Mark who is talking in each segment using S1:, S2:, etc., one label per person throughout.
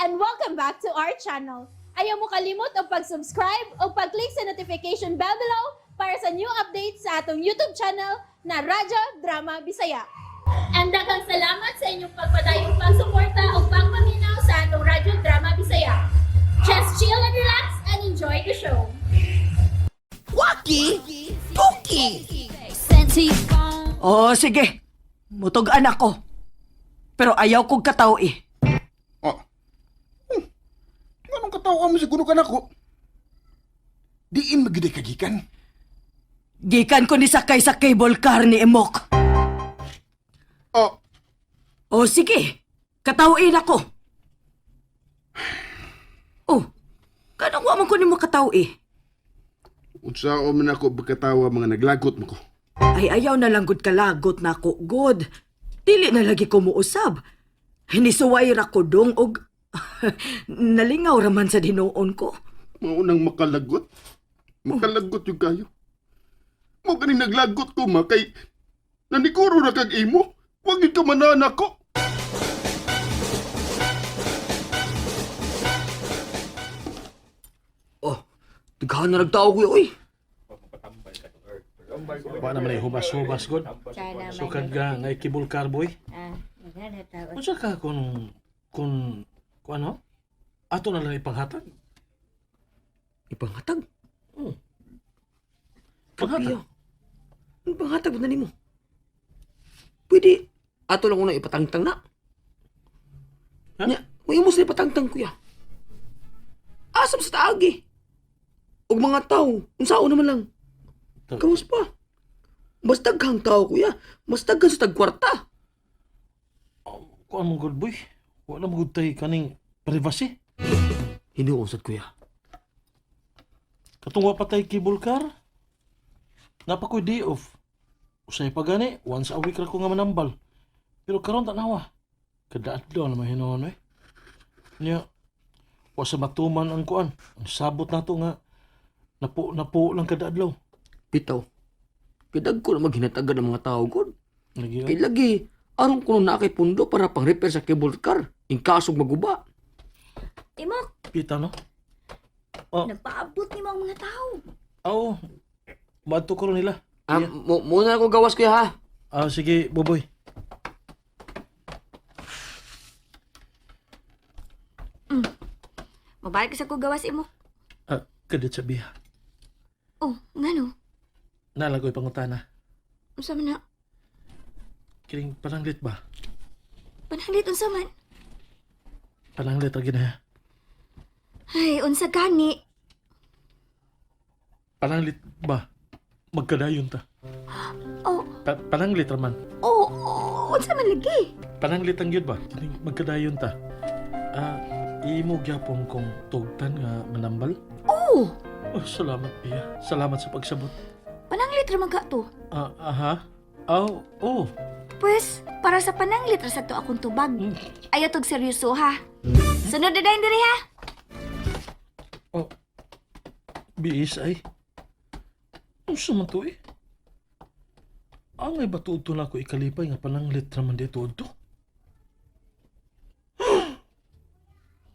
S1: and welcome back to our channel. Ayaw mo kalimot o pag-subscribe o pag-click sa notification bell below para sa new updates sa atong YouTube channel na Radyo Drama Bisaya. And daghang salamat sa inyong pagpadayong pagsuporta o pagpaminaw sa atong Radyo Drama Bisaya. Just chill and relax and enjoy the show.
S2: Waki! Tuki!
S3: Oh, sige. Mutugan ako. Pero ayaw kong kataw eh.
S4: Oh. Anong katawa mo siguro ka na ko? Diin magiday kagikan.
S3: Gikan ko ni sakay sa cable car ni Emok.
S4: Oh,
S3: Oh, sige. Katawin ako. Oh, kanang wa man ko ni mo kataw eh.
S4: unsao man ako pagkatawa mga naglagot mo ko.
S3: Ay, ayaw na lang gud kalagot na ako, God. Dili na lagi ko muusab. Hinisuway ra ko dong og nalingaw raman sa dinoon ko.
S4: Maunang makalagot. Makalagot yung kayo. Mo ganing naglagot ko ma kay nanikuro na kag imo. Wag ka manana ko.
S3: Oh, daghan na nagtao ko oy.
S5: Wa naman ay hubas-hubas god. Sukad ka nga ikibul karboy. Unsa ka kung ano? Ato na lang ipanghatag.
S3: Ipanghatag?
S5: Panghatag.
S3: Ipanghatag na nimo. Pwede, ato lang ko na ipatangtang na.
S5: Ha?
S3: Nya, may imos na ipatangtang kuya. Asam sa taagi. Og mga tao, unsao naman lang. Kamus pa. Mas daghang tao kuya. Mas daghan sa tagkwarta.
S5: Kuan mo god boy. Wala mo gud tay kaning privacy.
S3: Hinuusad kuya.
S5: Katong wa patay cable car. Napa ko'y day off. Usay pa gani, once a week ra ko nga manambal. Pero karon tanawa. Kada adlaw na mahinoon eh. Nya, wa sa matuman ang kuan. Ang sabot nato nga napo lang kada adlaw.
S3: Bitaw. Pidag ko na maghinatagan ng mga tao god.
S5: Lagi
S3: Kay lagi, aron ko na kay pundo para pang repair sa cable car. In kasong maguba.
S6: Timok,
S5: Pita no? Oh,
S6: nagpaabot ni mga tao.
S5: oo. Bato ko rin nila.
S3: Muna ako gawas kuya ha.
S5: Sige, Boboy.
S6: Mabalik sa ko gawas imo.
S5: Kadit sa biha.
S6: Oh, ngano?
S5: Nalagoy pangutana.
S6: Unsa man na?
S5: Kiring pananglit ba?
S6: Pananglit unsa man?
S5: Pananglit lagi na.
S6: Ay, unsa gani?
S5: Pananglit ba? Magkadayon ta.
S6: Oh,
S5: Pananglit raman.
S6: unsa man lagi?
S5: Pananglit ang yun ba? Kiring magkadayon ta. Imo gyapon kong tugtan nga manambal.
S6: Oh,
S5: Salamat biya. Salamat sa pagsabot.
S6: pananglit ra man ka to.
S5: Aha. Oh.
S6: Pues, para sa pananglit ra sa to akong tubag. Ayaw tog seryoso ha. Sunod na dayon diri ha.
S5: Biis ay. Unsa man to eh? Angay ba tuto na ako ikalipay nga pananglit raman dito to?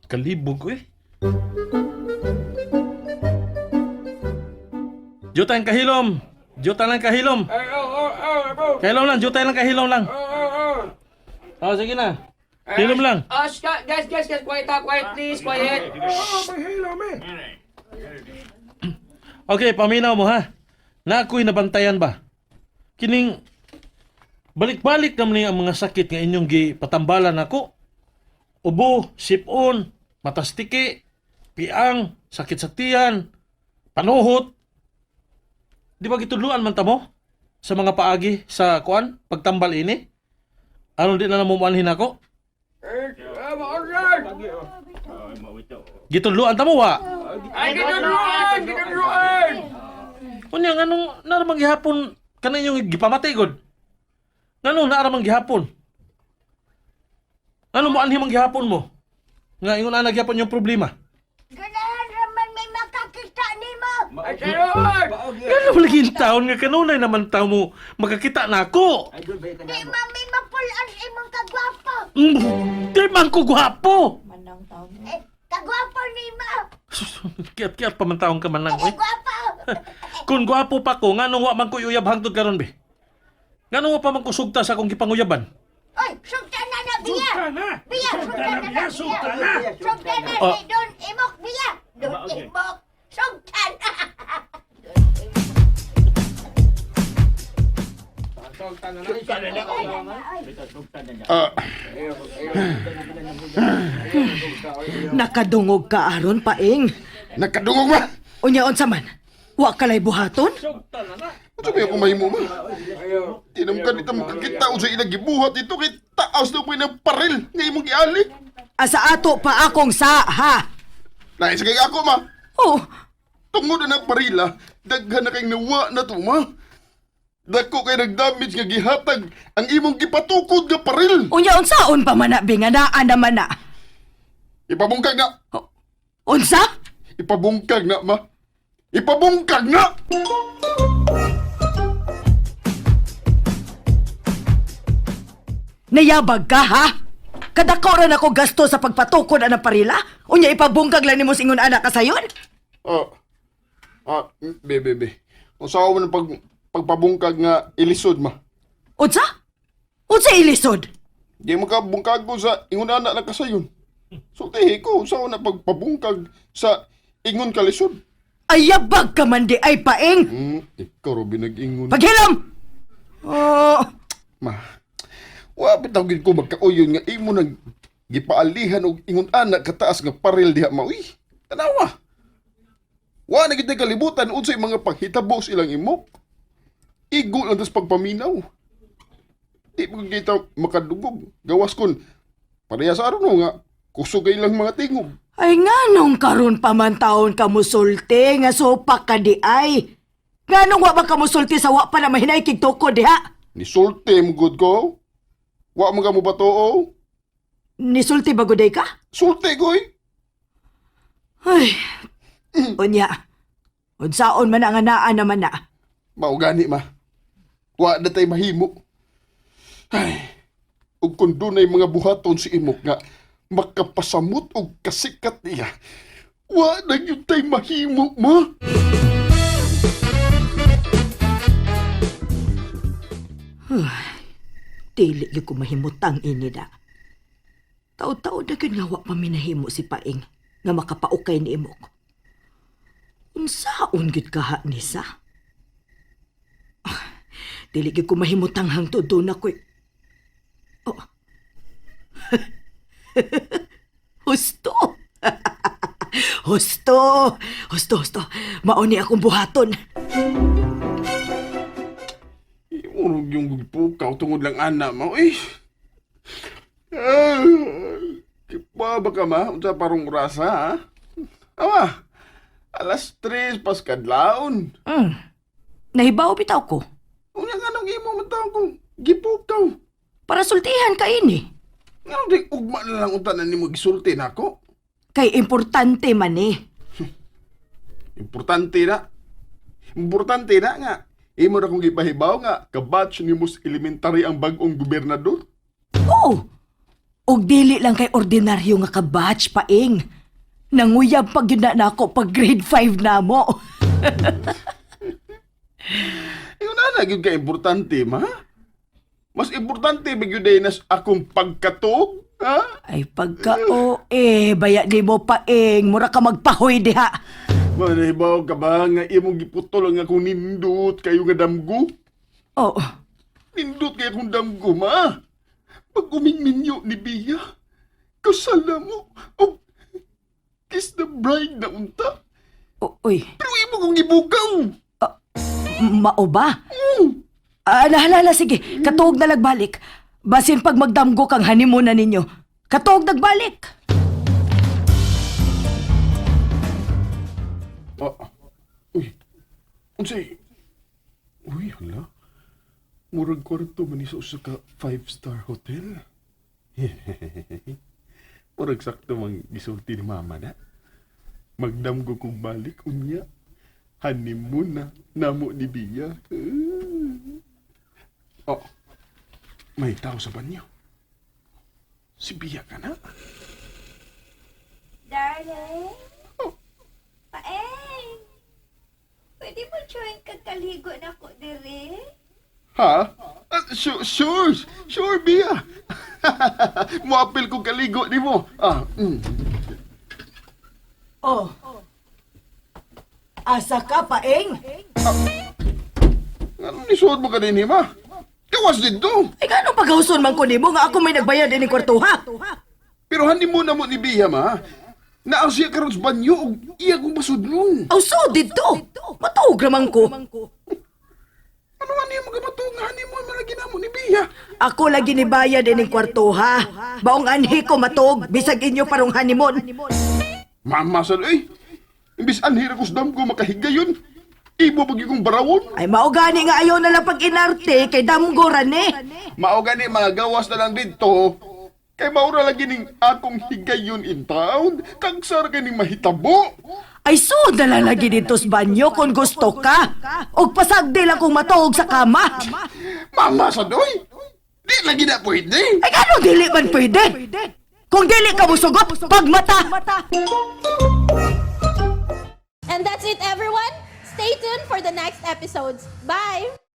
S5: Kalibog ko eh. Jutay ang kahilom! Jutay lang kahilom! Kahilom lang, jutay lang kahilom lang. Sige na. Hilom lang.
S2: Guys, quiet please, quiet.
S5: Okay, paminaw mo ha. Na ako'y nabantayan ba? Kining balik-balik naman ang mga sakit nga inyong gipatambalan ako. Ubo, sipon, matastiki, piang, sakit sa tiyan, panuhot. Di ba gitudluan man ta mo? Sa mga paagi sa kuan, pagtambal ini? Ano di na namumanhin ako? Gitudluan ta mo wa?
S2: Ay, ginadruan!
S5: Kunya nganong naramang gihapon kanang inyong gipamatay god? Nganong naramang gihapon? Ano mo anhi mang gihapon mo? Nga ingon ana gyapon yung problema.
S6: Ganahan raman may makakita nimo.
S2: Ay, Sharon!
S5: Ano mo lagi taon nga kanunay naman taon mo makakita na ako?
S6: Di mami mapulan imong kagwapo.
S5: Di man ko gwapo!
S6: Manang taon.
S5: Kiat-kiat pa man taong ka man lang, oy. Kung gwapo pa ko, nga nung wa man ko uyab hangtod karon be? Nga nung wa pa man ko sugta sa akong gipanguyaban?
S7: Oy, sugta na na, biya! Biya, sugta na na,
S5: sugta
S7: biya!
S5: na.
S7: Sugta na,
S5: Oh.
S7: Don Imok, biya! Don Imok, sugta na!
S4: Ah,
S8: Nakadungog ka aron paing.
S4: nakadungog ba?
S8: Unyaon sa man. Wa kalay buhaton?
S4: Ano ba yung mahimo ba? Tinam ka dito makakita o sa ilang gibuhat dito kay taas na po ng paril nga imong giali.
S8: Asa ato pa akong sa ha.
S4: Lain sa kay ako ma.
S8: Oh,
S4: Tungod na ng parila, daghan na kayong nawa na to ma. Dako kay nagdamage nga gihatag ang imong gipatukod nga paril.
S8: unyaon saon pa man na binganaan naman na.
S4: Ipabungkag na.
S8: Unsa?
S4: Ipabungkag na ma. Ipabungkag na!
S8: Nayabag ka ha? Kadako ra ako gasto sa pagpatukod ang parila? Unya ipabungkag lang nimo singon anak ka sayon?
S4: Be. Kung saan mo ng pagpabungkag nga ilisod ma.
S8: Unsa? Unsa ilisod?
S4: Di mo ka bungkag ko sa ingon anak na kasayon. So tihi ko, saan na pagpabungkag sa ingon kalisod.
S8: Ayabag ka man di ay paing.
S4: Ikaw ro binag-ingon.
S8: Paghilom! Oh,
S4: Ma, wapit ako gid ko magkauyon nga imo nag gipaalihan og ingon anak kataas nga paril diha ma. Uy, tanawa. Wa na gid kalibutan unsay mga paghitabo sa ilang imok. Igo lang tas pagpaminaw. Di mo kita makadugog. Gawas kon pareha sa aron nga kusog kay ilang mga tingog.
S8: ay nganong karon pa man taon ka musulti nga sopak ka di ay. Nganong wa ba ka musulti sa wa pa na mahinay kig tukod diha?
S4: Nisulti mo good ko. Wa mo ka mo batoo.
S8: Nisulti ba guday ka?
S4: Sulti koy.
S8: Ay, unya. Unsaon man ang anaan naman na.
S4: Mao gani ma. Wa na tay mahimo. Ay. Ug kun dunay mga buhaton si imok nga makapasamot og kasikat niya. Wa na gyud tay mahimo ma.
S8: Dili gyud ko mahimutang ini da. Taon-taon na gyud nga wa pa minahimo si Paing nga makapaukay ni imok. Unsaon gyud kaha ni sa? Dili gyud ko mahimutang hangtod doon ako'y... Oh. Husto! Husto! Mauni akong buhaton.
S4: Urog yung gipukaw tungod lang ana mo. Eh. Kipa ba ka ma? Unsa parong rasa ha? Awa. Alas 3 pas kadlaon.
S8: Nahibaw bitaw ko.
S4: Unya nga nang imo man taon ko. Gipukaw.
S8: Para sultihan ka ini.
S4: Nga di ugma na lang unta na nimo gisulti nako.
S8: Kay importante man eh.
S4: Importante na. Importante na nga. Imo na kong gipahibaw nga kabatch ni Mus Elementary ang bagong gobernador.
S8: Oo. Og dili lang kay ordinaryo nga ka-batch Paing. Nanguyab pag yun na ako pag grade 5 na mo.
S4: Yung na gyud ka importante ma. Mas importante ba gyud nas akong pagkatog, ha?
S8: Ay pagkao baya di mo Paing. Mura ka magpahoy diha.
S4: Manibaw ka ba nga imong giputol nga akong nindot kayo nga damgo?
S8: Oo.
S4: Nindot kayo akong damgo, ma. Pag umingminyo ni Bia, kasala mo, o kiss the bride na unta.
S8: Uy,
S4: Pero imo kong gibugaw.
S8: mao ba? Nahalala, sige. Katuog na lagbalik. Basin pag magdamgo kang honeymoon na ninyo. Katuog nagbalik.
S4: Uy, unsay? Uy, hala. Murag kwarto man iso sa ka 5-star hotel. Murag sakto mang gisulti ni mama na. Magdamgo kong balik, unya. Honeymoon na, namo ni Bia. Oh, may tao sa banyo. Si Bia ka na?
S6: Darling? Paeng? mo trying kagkaligo na ko, dire?
S4: Ha? Sure, Bia. Muapil ko kaligo ni mo.
S8: Oh. Asa ka, paeng?
S4: Ano nisuot mo ka din, ma? Kawas dito.
S8: Ay, gano'ng paghuson man ko nimo nga ako may nagbayad din ni kwartuha?
S4: Pero hani mo na mo ni Bia, ma. Naaw siya karon sa banyo ug iya kong masudlong.
S8: Aw, so dito. Matuog naman ko.
S4: Ano nga niya magamatong nga hani mo malagi na mo ni Bia?
S8: Ako lagi ni bayad din ni kwartuha. Baong anhi ko matuog, bisag inyo parong hanimon.
S4: Mama sad imbis anhira ko sa dam ko makahigayon. Ibo pag kong barawon.
S8: Ay, maugani nga ayaw na lang pag-inarte kay damgoran eh.
S4: Mao gani mga gawas na lang dito. Kay maura lagi ning akong higayon in town. Kag sar kaning mahitabo.
S8: Ay, so na lagi dito sa banyo kung gusto ka. O pasagdi lang kung matuog sa kama.
S4: Mama sad di lagi na pwede.
S8: Ay, gano'ng dili man pwede? Kung dili ka musugot, pagmata.
S1: And that's it, everyone. Stay tuned for the next episodes. Bye!